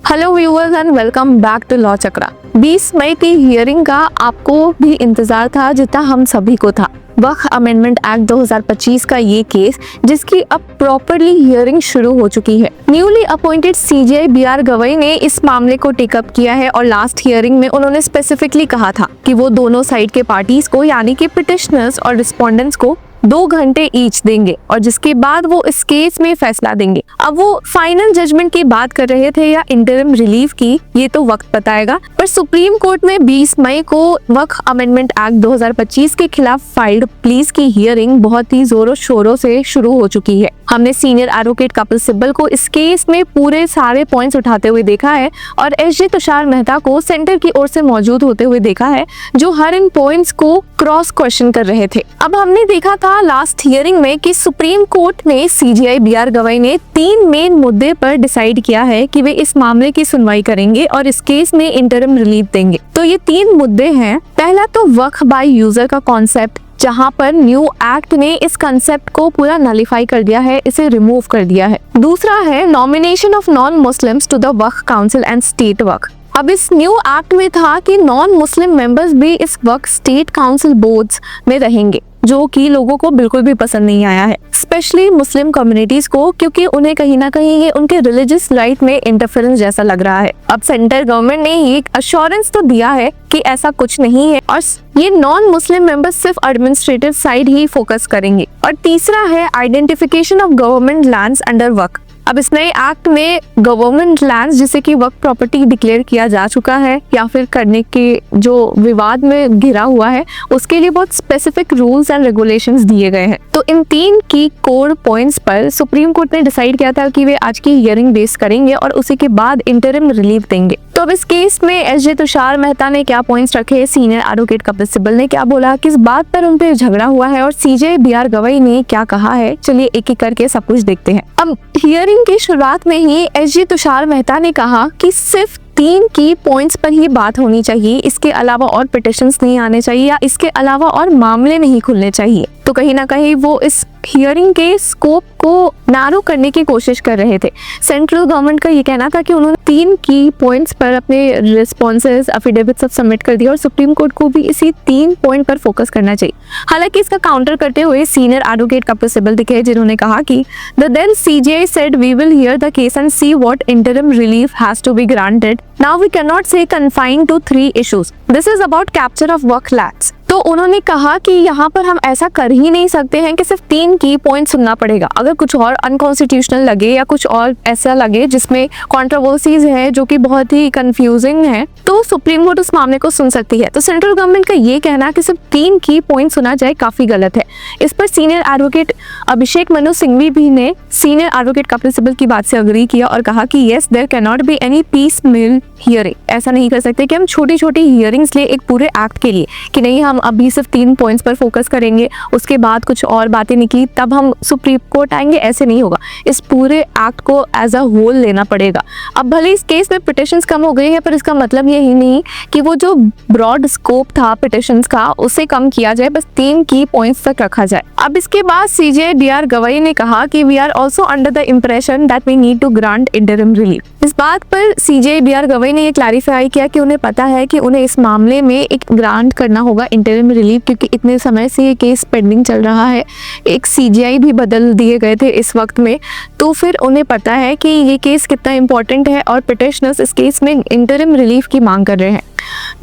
Hello viewers and welcome back to Law Chakra. 20 मई की hearing का आपको भी इंतजार था जितना हम सभी को था। वक्फ अमेंडमेंट एक्ट 2025 का ये केस जिसकी अब प्रॉपरली हियरिंग शुरू हो चुकी है। Newly appointed CJI B R. Gavai ने इस मामले को टेकअप किया है और लास्ट हियरिंग में उन्होंने स्पेसिफिकली कहा था कि वो दोनों साइड के पार्टीज को यानी कि पिटिशनर्स और रिस्पोंडेंट्स को 2 घंटे ईच देंगे और जिसके बाद वो इस केस में फैसला देंगे। अब वो फाइनल जजमेंट की बात कर रहे थे या इंटरिम रिलीफ की, ये तो वक्त बताएगा। पर सुप्रीम कोर्ट में 20 मई को वक्फ अमेंडमेंट एक्ट 2025 के खिलाफ फाइल्ड प्लीज की हियरिंग बहुत ही जोरों शोरों से शुरू हो चुकी है। हमने सीनियर एडवोकेट कपिल सिब्बल को इस केस में पूरे सारे पॉइंट्स उठाते हुए देखा है और एस.जे. तुषार मेहता को सेंटर की ओर से मौजूद होते हुए देखा है, जो हर इन पॉइंट्स को क्रॉस क्वेश्चन कर रहे थे। अब हमने देखा था लास्ट हियरिंग में कि सुप्रीम कोर्ट में सीजेआई बी.आर. गवई ने 3 मेन मुद्दे पर डिसाइड किया है कि वे इस मामले की सुनवाई करेंगे और इस केस में इंटरिम रिलीफ देंगे। तो ये 3 मुद्दे हैं। पहला तो वक्फ बाय यूजर का कॉन्सेप्ट, जहां पर न्यू एक्ट ने इस कंसेप्ट को पूरा नलिफाई कर दिया है, इसे रिमूव कर दिया है। दूसरा है nomination of non Muslims to the waqf council and state waqf. अब इस न्यू एक्ट में था कि नॉन मुस्लिम मेंबर्स भी इस वक्फ स्टेट काउंसिल बोर्ड्स में रहेंगे, जो कि लोगों को बिल्कुल भी पसंद नहीं आया है, स्पेशली मुस्लिम कम्युनिटीज को, क्योंकि उन्हें कहीं ना कहीं ये उनके रिलीजियस राइट में इंटरफेरेंस जैसा लग रहा है। अब सेंट्रल गवर्नमेंट ने ये अश्योरेंस तो दिया है कि ऐसा कुछ नहीं है और ये नॉन मुस्लिम मेंबर्स सिर्फ एडमिनिस्ट्रेटिव साइड ही फोकस करेंगे। और तीसरा है identification of government lands under waqf. अब इस नए एक्ट में गवर्नमेंट लैंड्स जिसे कि वक्फ प्रॉपर्टी डिक्लेयर किया जा चुका है या फिर करने के जो विवाद में घिरा हुआ है, उसके लिए बहुत स्पेसिफिक रूल्स एंड रेगुलेशंस दिए गए हैं। तो इन 3 की कोर पॉइंट्स पर सुप्रीम कोर्ट ने डिसाइड किया था कि वे आज की हियरिंग बेस करेंगे और उसी के बाद इंटरिम रिलीफ देंगे। तो अब इस केस में एस.जे. तुषार मेहता ने क्या पॉइंट्स रखे, सीनियर एडवोकेट कपिल सिब्बल ने क्या बोला, किस बात पर उन पे झगड़ा हुआ है और सीजेआई बी.आर. गवई ने क्या कहा है, चलिए एक एक करके सब कुछ देखते हैं। अब हियरिंग की शुरुआत में ही एस.जे. तुषार मेहता ने कहा कि सिर्फ 3 की पॉइंट्स पर ही बात होनी चाहिए, इसके अलावा और पिटिशंस नहीं आने चाहिए या इसके अलावा और मामले नहीं खुलने चाहिए। तो कहीं ना कहीं वो इस हियरिंग के स्कोप को नारो करने की कोशिश कर रहे थे। सेंट्रल गवर्नमेंट का ये कहना था कि उन्होंने 3 की पॉइंट्स पर अपने रिस्पॉन्सेज एफिडेविट सब सबमिट कर दिया और सुप्रीम कोर्ट को भी इसी 3 पॉइंट पर फोकस करना चाहिए। हालांकि इसका काउंटर करते हुए सीनियर एडवोकेट कपिल सिब्बल दिखे, जिन्होंने कहा कि the then CJI said we will hear the case and see what interim relief has to be granted. Now we can not say confined to 3 issues. This is about capture of waqf lands. तो उन्होंने कहा कि यहाँ पर हम ऐसा कर ही नहीं सकते हैं कि सिर्फ 3 की पॉइंट सुनना पड़ेगा। अगर कुछ और अनकॉन्स्टिट्यूशनल लगे या कुछ और ऐसा लगे जिसमें कंट्रोवर्सीज है जो कि बहुत ही कंफ्यूजिंग है, तो सुप्रीम कोर्ट उस मामले को सुन सकती है। तो सेंट्रल गवर्नमेंट का ये कहना कि सिर्फ 3 की पॉइंट सुना जाए काफी गलत है। इस पर सीनियर एडवोकेट अभिषेक मनु सिंघवी भी ने सीनियर एडवोकेट कपिल सिब्बल की बात से अग्री किया और कहा कि yes there can not be any piecemeal hearing. ऐसा नहीं कर सकते कि हम छोटी छोटी हियरिंग्स ले एक पूरे एक्ट के लिए कि नहीं हम अभी सिर्फ 3 पॉइंट्स पर फोकस करेंगे, उसके बाद कुछ और बातें निकली तब हम सुप्रीम कोर्ट आएंगे, ऐसे नहीं होगा। इस पूरे एक्ट को एज अ होल लेना पड़ेगा। अब भले इस केस में पिटिशंस कम हो गई है, पर इसका मतलब यही नहीं कि वो जो ब्रॉड स्कोप था पिटिशंस का उसे कम किया जाए, बस 3 की पॉइंट्स तक रखा जाए। अब इसके बाद सीजेआई बी.आर. गवई ने कहा कि we are also under the impression that we need to grant interim relief. इस बात पर सीजेआई बी.आर. गवई ने ये क्लैरिफाई किया कि उन्हें पता है कि उन्हें इस मामले में एक ग्रांट करना होगा इंटरिम रिलीफ, क्योंकि इतने समय से ये केस पेंडिंग चल रहा है। एक सीजेआई भी बदल दिए गए थे इस वक्त में, तो फिर उन्हें पता है कि ये केस कितना इंपॉर्टेंट है और पिटिशनर्स इस केस में इंटरिम रिलीफ की मांग कर रहे हैं।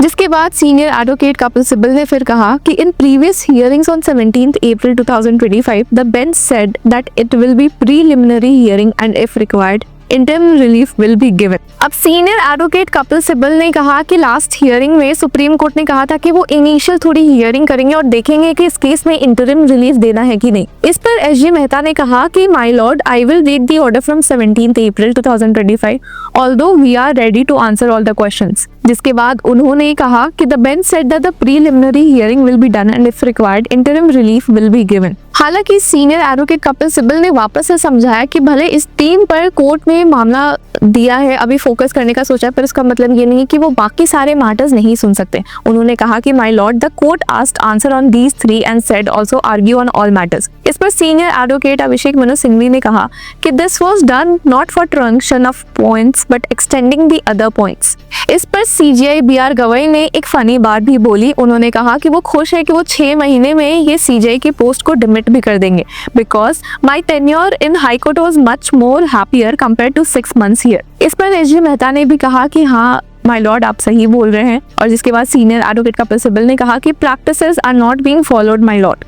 जिसके बाद सीनियर एडवोकेट कपिल सिब्बल ने फिर कहा कि in previous hearings on 17th April 2025 the bench said that it will be preliminary hearing and if required interim relief will be given. अब सीनियर एडवोकेट कपिल सिब्बल ने कहा कि लास्ट हियरिंग में सुप्रीम कोर्ट ने कहा था कि वो इनिशियल थोड़ी हियरिंग करेंगे और देखेंगे कि इस केस में इंटरिम रिलीफ देना है कि नहीं। इस पर एस.जे. मेहता ने कहा कि my lord I will read the order from 17th April 2025 although we are ready to answer all the questions. जिसके बाद उन्होंने कहा कि the bench said that the preliminary hearing will be done and if required interim relief will be given. हालांकि senior advocate Kapil Sibal ने वापस से समझाया कि भले इस टीम पर कोर्ट में मामला दिया है, अभी फोकस करने का सोचा है, पर इसका मतलब ये नहीं है कि वो बाकी सारे मैटर्स नहीं सुन सकते। उन्होंने कहा कि my lord, the court asked answer on these 3 and said also argue on all matters. इस पर सीनियर एडवोकेट अभिषेक मनु सिंघवी ने कहा कि this was done not for truncation of points but extending the other points. इस पर सीजीआई बीआर गवई ने एक funny बात भी बोली। उन्होंने कहा कि वो खुश है कि वो 6 महीने में ये सीजीआई की पोस्ट को डिमिट भी कर देंगे, because my tenure in high court was much more happier compare to 6 months here. इस पर एसजी मेहता ने भी कहा कि हाँ माय लॉर्ड, आप सही बोल रहे हैं। और जिसके बाद सीनियर एडवोकेट कपिल सिब्बल ने कहा कि practices are not being followed my lord.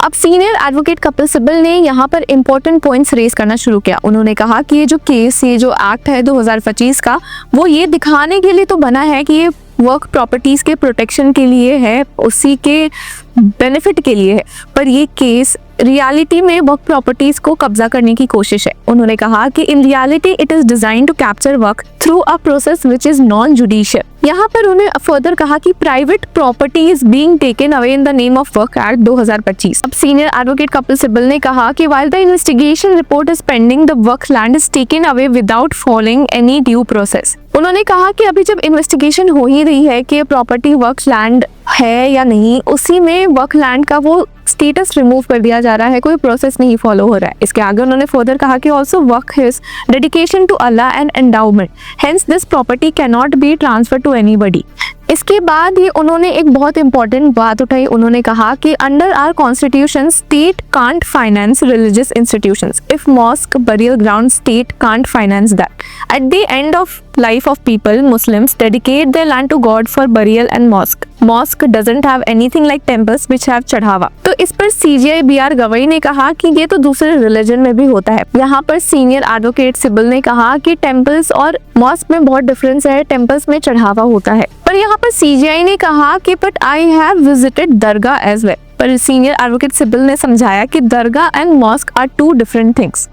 अब सीनियर एडवोकेट कपिल सिब्बल ने यहाँ पर इंपॉर्टेंट पॉइंट्स रेज करना शुरू किया। उन्होंने कहा कि ये जो केस, ये जो एक्ट है 2025 का, वो ये दिखाने के लिए तो बना है कि ये वर्क प्रॉपर्टीज के प्रोटेक्शन के लिए है, उसी के बेनिफिट के लिए है, पर ये केस रियलिटी में वर्क प्रॉपर्टीज को कब्जा करने की कोशिश है। उन्होंने कहा कि in reality it is design to capture वर्क through a process which is non judicial. यहाँ पर उन्हें फर्दर कहा कि private property is being taken away in the name of वर्क एक्ट 2025। अब सीनियर एडवोकेट कपिल सिब्बल ने कहा कि while the investigation report is pending, the वर्क land is taken away without following any due process. उन्होंने कहा कि अभी जब इन्वेस्टिगेशन हो ही रही है कि प्रॉपर्टी वर्क लैंड है या नहीं, उसी में वर्क लैंड का वो स्टेटस रिमूव कर दिया जा रहा है, कोई प्रोसेस नहीं फॉलो हो रहा है। इसके आगे उन्होंने फर्दर कहा कि ऑल्सो वर्क his dedication to Allah and endowment, hence this property can not be transfer to anybody. इसके बाद ही उन्होंने एक बहुत इंपॉर्टेंट बात उठाई। उन्होंने कहा कि under our constitution state can't finance religious institutions. If mosque, burial ground, state can't finance that. At the end of life of people, Muslims dedicate their land to God for burial and mosque. Mosque doesn't have anything like temples which have चढ़ावा। तो इस पर CGI B R Gavai ने कहा कि ये तो दूसरे रिलीजन में भी होता है। यहाँ पर सीनियर एडवोकेट सिब्बल ने कहा कि टेम्पल्स और मॉस्क में बहुत डिफरेंस है, टेम्पल्स में चढ़ावा होता है। पर यहाँ पर सीजीआई ने कहा कि but I have visited dargah as well. पर सीनियर एडवोकेट सिब्बल ने समझाया कि dargah and mosque are 2 different things.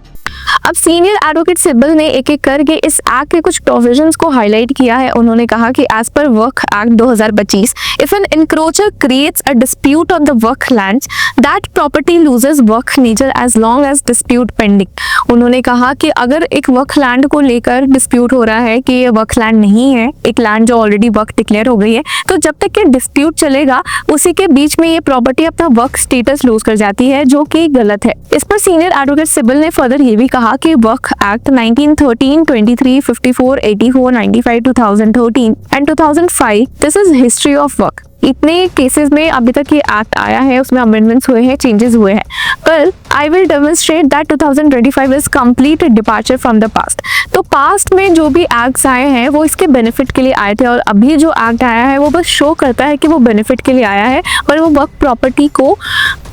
अब सीनियर एडवोकेट सिब्बल ने एक एक करके इस एक्ट के कुछ प्रोविजंस को हाईलाइट किया है। उन्होंने कहा कि as per work act 2025, if N एनक्रोचर creates a dispute on the work lands, that property loses work nature as long as dispute pending. उन्होंने कहा कि अगर एक वर्क लैंड को लेकर डिस्प्यूट हो रहा है कि ये वर्क लैंड नहीं है, एक लैंड जो ऑलरेडी वर्क डिक्लेयर हो गई है, तो जब तक ये डिस्प्यूट चलेगा उसी के बीच में ये प्रॉपर्टी अपना वर्क स्टेटस लूज कर जाती है, जो कि गलत है। इस पर सीनियर एडवोकेट सिब्बल ने फर्दर ये भी कहा कि work act 1913, 23, 54, 84, 95, 2013 and 2005, this is history of work. इतने केसेस में अभी तक ये एक्ट आया है, उसमें अमेंडमेंट्स हुए हैं, चेंजेस हुए हैं, पर I will demonstrate that 2025 is complete departure from the past. तो पास्ट में जो भी एक्ट्स आए हैं वो इसके बेनिफिट के लिए आए थे, और अभी जो एक्ट आया है वो बस शो करता है कि वो बेनिफिट के लिए आया है, और वो वर्क प्रॉपर्टी को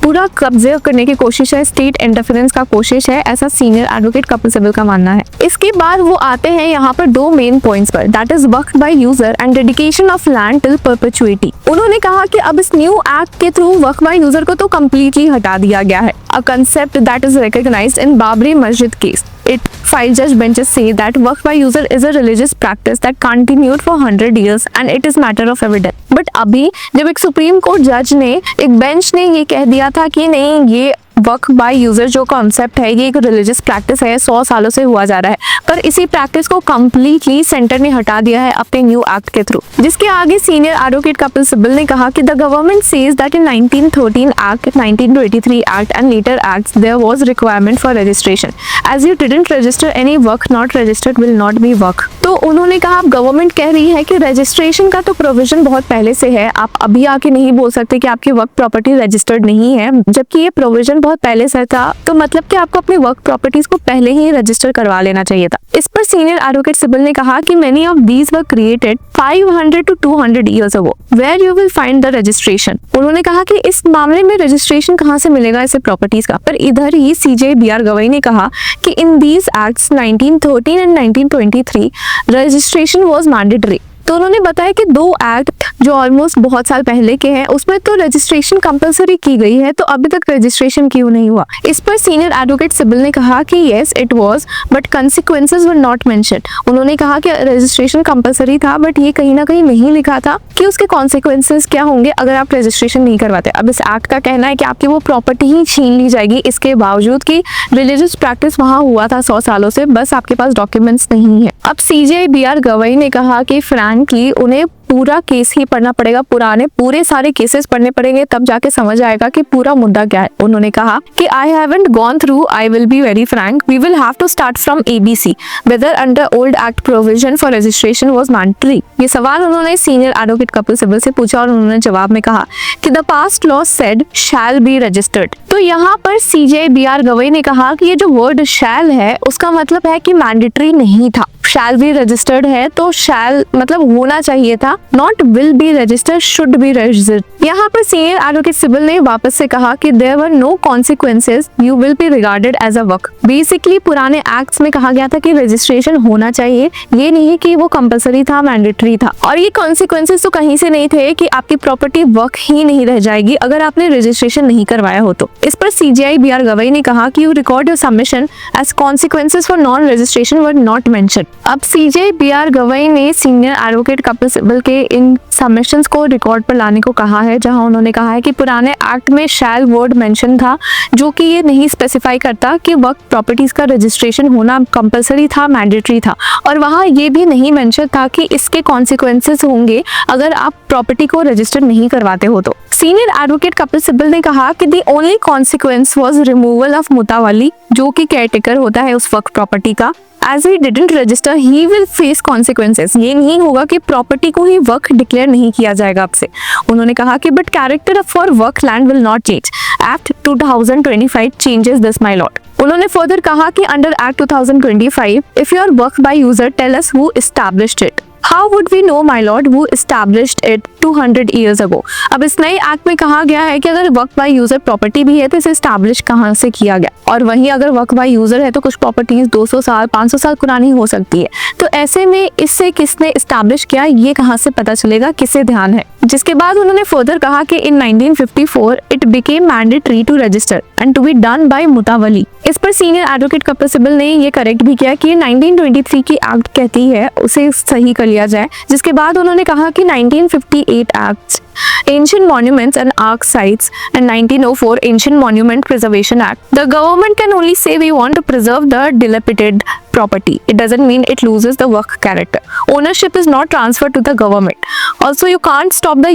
पूरा कब्जे करने की कोशिश है, स्टेट इंटरफेरेंस का कोशिश है, ऐसा सीनियर एडवोकेट कपिल सिब्बल का मानना है। इसके बाद वो आते हैं यहाँ पर 2 मेन पॉइंट्स पर, दैट इज वर्क by user and dedication of land till perpetuity. उन्होंने कहा कि अब इस न्यू एक्ट के थ्रू वर्क बाय यूजर को तो कम्प्लीटली हटा दिया गया है, a concept that is recognised in Babri Masjid case. It 5 judge benches say that work by user is a religious practice that continued for 100 years and it is matter of evidence. But अभी जब एक supreme court जज ने, एक bench ने ये कह दिया था कि नहीं, ये वर्क बाय यूजर जो कॉन्सेप्ट है ये एक रिलीजियस प्रैक्टिस है, 100 सालों से हुआ जा रहा है, पर इसी प्रैक्टिस को कम्प्लीटली सेंटर ने हटा दिया है अपने न्यू एक्ट के थ्रू। जिसके आगे सीनियर एडवोकेट कपिल सिब्बल ने कहा कि the government says that in 1913 act, 1923 act and later acts there was requirement for registration, as you didn't register any work not registered will not be work. तो उन्होंने कहा अब गवर्नमेंट कह रही है कि रजिस्ट्रेशन का तो प्रोविजन बहुत पहले से है, आप अभी आके नहीं बोल सकते कि आपकी वर्क प्रॉपर्टी रजिस्टर्ड नहीं है, जबकि ये प्रोविजन बहुत पहले से था, तो मतलब कि आपको अपनी वर्क प्रॉपर्टीज को पहले ही रजिस्टर करवा लेना चाहिए था। इस पर सीनियर एडवोकेट सिब्बल ने कहा कि many of these were created 500 to 200 years ago, where you will find the registration। उन्होंने कहा कि इस मामले में रजिस्ट्रेशन कहाँ से मिलेगा इसे प्रॉपर्टीज का, पर इधर ही सीजीआई बीआर गवई ने कहा कि in these acts 1913 and 1923 registration was mandatory. तो उन्होंने बताया कि दो एक्ट जो ऑलमोस्ट बहुत साल पहले के हैं उसमें तो रजिस्ट्रेशन कंपलसरी की गई है, तो अभी तक रजिस्ट्रेशन क्यों नहीं हुआ। इस पर सीनियर एडवोकेट सिब्बल ने कहा कि yes it was but consequences were not mentioned. उन्होंने कहा कि रजिस्ट्रेशन कंपलसरी था बट ये कहीं ना कहीं नहीं लिखा था कि उसके कॉन्सिक्वेंसेस क्या होंगे अगर आप रजिस्ट्रेशन नहीं करवाते। अब इस एक्ट का कहना है कि आपकी वो प्रॉपर्टी ही छीन ली जाएगी, इसके बावजूद कि रिलीजियस प्रैक्टिस वहां हुआ था 100 सालों से, बस आपके पास डॉक्यूमेंट्स नहीं है। अब सीजे बीआर गवई ने कहा कि फ्रैंकली उन्हें पूरा केस ही पढ़ना पड़ेगा, पूरे सारे केसेस पढ़ने पड़ेंगे, तब जाके समझ आएगा कि पूरा मुद्दा क्या है। उन्होंने कहा कि I haven't gone through, I will be very frank, we will have to start from ABC whether under old act provision for registration was mandatory. ये सवाल उन्होंने सीनियर एडवोकेट कपिल सिब्बल से पूछा और उन्होंने जवाब में कहा कि the past law said shall be registered. तो यहाँ पर सीजे बीआर गवई ने कहा कि ये जो वर्ड शैल है उसका मतलब है कि मैंडेटरी नहीं था। शैल बी रजिस्टर्ड है तो शैल मतलब होना चाहिए था, not will be registered, should be registered. यहाँ पर सीनियर एडवोकेट सिब्बल ने वापस से कहा कि there were no consequences, you will be regarded as a waqf. Basically पुराने एक्ट्स में कहा गया था कि रजिस्ट्रेशन होना चाहिए, ये नहीं कि वो कंपलसरी था, मैंडेटरी था। और ये कॉन्सिक्वेंसेस तो कहीं से नहीं थे कि आपकी प्रॉपर्टी वक्फ ही नहीं रह जाएगी अगर आपने रजिस्ट्रेशन नहीं करवाया हो तो। इस पर सीजीआई बीआर गवई ने कहा कि you record your submission as consequences for non registration were not mentioned. अब सीजे बीआर गवई ने सीनियर एडवोकेट कपिल सिब्बल के इन सबमिशंस को रिकॉर्ड पर लाने को कहा है, जहां उन्होंने कहा है कि पुराने एक्ट में शैल वर्ड मेंशन था जो कि ये नहीं स्पेसिफाई करता कि वक्त प्रॉपर्टीज का रजिस्ट्रेशन होना कंपलसरी था, मैंडेटरी था, और वहां ये भी नहीं मेंशन था कि इसके कॉन्सिक्वेंसेस होंगे अगर आप प्रॉपर्टी को रजिस्टर नहीं करवाते हो तो। सीनियर एडवोकेट कपिल सिब्बल ने कहा कि the only consequence was removal of mutawalli, जो कि केयरटेकर होता है उस वक्त प्रॉपर्टी का। As he didn't register, he will face consequences. ये नहीं होगा कि प्रॉपर्टी को ही वक्फ डिक्लेयर नहीं किया जाएगा आपसे। उन्होंने कहा कि but character for waqf land will not change, act 2025 changes this my lord. उन्होंने फर्दर कहा कि under act 2025 if you are waqf by user tell us who established it. How would we know, my lord, who established it 200 years ago? अब इस नए act में कहा गया है कि अगर वक्फ बाय यूजर प्रॉपर्टी भी है तो इसे एस्टैब्लिश कहाँ से किया गया, और वहीं अगर वक्फ बाय यूजर है तो कुछ प्रॉपर्टीज 200 साल 500 साल पुरानी हो सकती है, तो ऐसे में इससे किसने एस्टैब्लिश किया ये कहाँ से पता चलेगा, किसे ध्यान है। जिसके बाद उन्होंने फर्दर कहा कि in 1954 it became mandatory to register and to be done by mutawalli. इस पर सीनियर एडवोकेट कपिल सिब्बल ने ये करेक्ट भी किया कि 1923 की एक्ट कहती है उसे सही कर लिया जाए। जिसके बाद उन्होंने कहा कि 1958 act Ancient Monuments and Arch Sites and 1904 Ancient Monument Preservation Act. The government can only say we want to preserve the dilapidated property. It doesn't mean it loses the work character. Ownership is not transferred to the government. Also, you can't stop the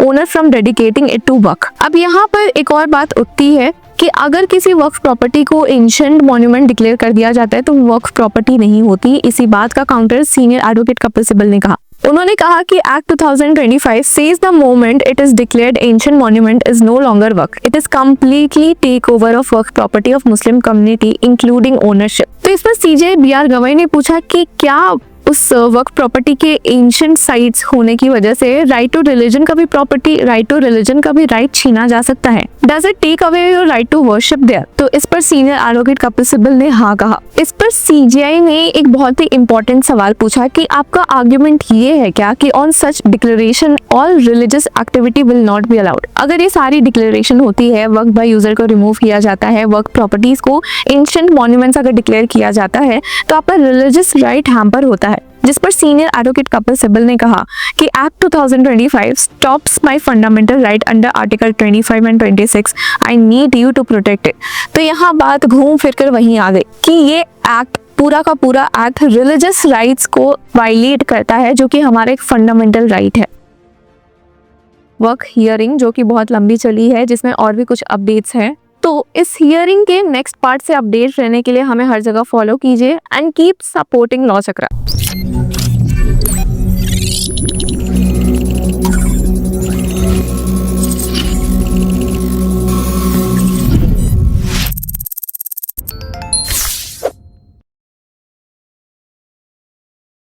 owner from dedicating it to work. अब यहाँ पर एक और बात उठती है कि अगर किसी वक्फ प्रॉपर्टी को एंशिएंट मॉन्यूमेंट डिक्लेयर कर दिया जाता है तो वक्फ प्रॉपर्टी नहीं होती। इसी बात का counter senior advocate Kapil Sibal ने कहा। उन्होंने कहा कि act 2025 says the moment it is declared ancient monument is no longer work. It is completely take over of work property of Muslim community including ownership. तो इस पर सीजे बीआर गवई ने पूछा कि क्या उस वक्त प्रॉपर्टी के एंशिएंट साइट्स होने की वजह से राइट टू रिलीजन का भी प्रॉपर्टी, राइट टू रिलीजन का भी राइट छीना जा सकता है? Does it take away your right to worship there? तो इस पर सीनियर एडवोकेट कपिल सिब्बल ने हाँ कहा। इस पर सीजीआई ने एक बहुत ही इंपॉर्टेंट सवाल पूछा कि आपका आर्ग्यूमेंट ये है क्या कि on such declaration all religious activity will not be allowed? अगर ये सारी डिक्लेरेशन होती है, वक्त बाय यूजर को रिमूव किया जाता है, वक्त प्रॉपर्टीज को एंशिएंट मॉन्यूमेंट्स अगर डिक्लेयर किया जाता है तो आपका रिलीजियस राइट हैम्पर होता है। जिस पर सीनियर एडवोकेट कपिल सिब्बल ने कहा कि act 2025 stops my fundamental right under article 25 and 26, I need you to protect it. तो यहाँ बात घूम फिर कर वहीं आ गई कि ये एक्ट पूरा का पूरा एक्ट रिलीजियस राइट्स को वायलेट करता है, जो कि हमारा एक फंडामेंटल राइट है। वर्क हियरिंग जो कि बहुत लंबी चली है, जिसमें और भी कुछ अपडेट्स हैं, तो इस हियरिंग के नेक्स्ट पार्ट से अपडेट रहने के लिए हमें हर जगह फॉलो कीजिए and keep supporting law chakra.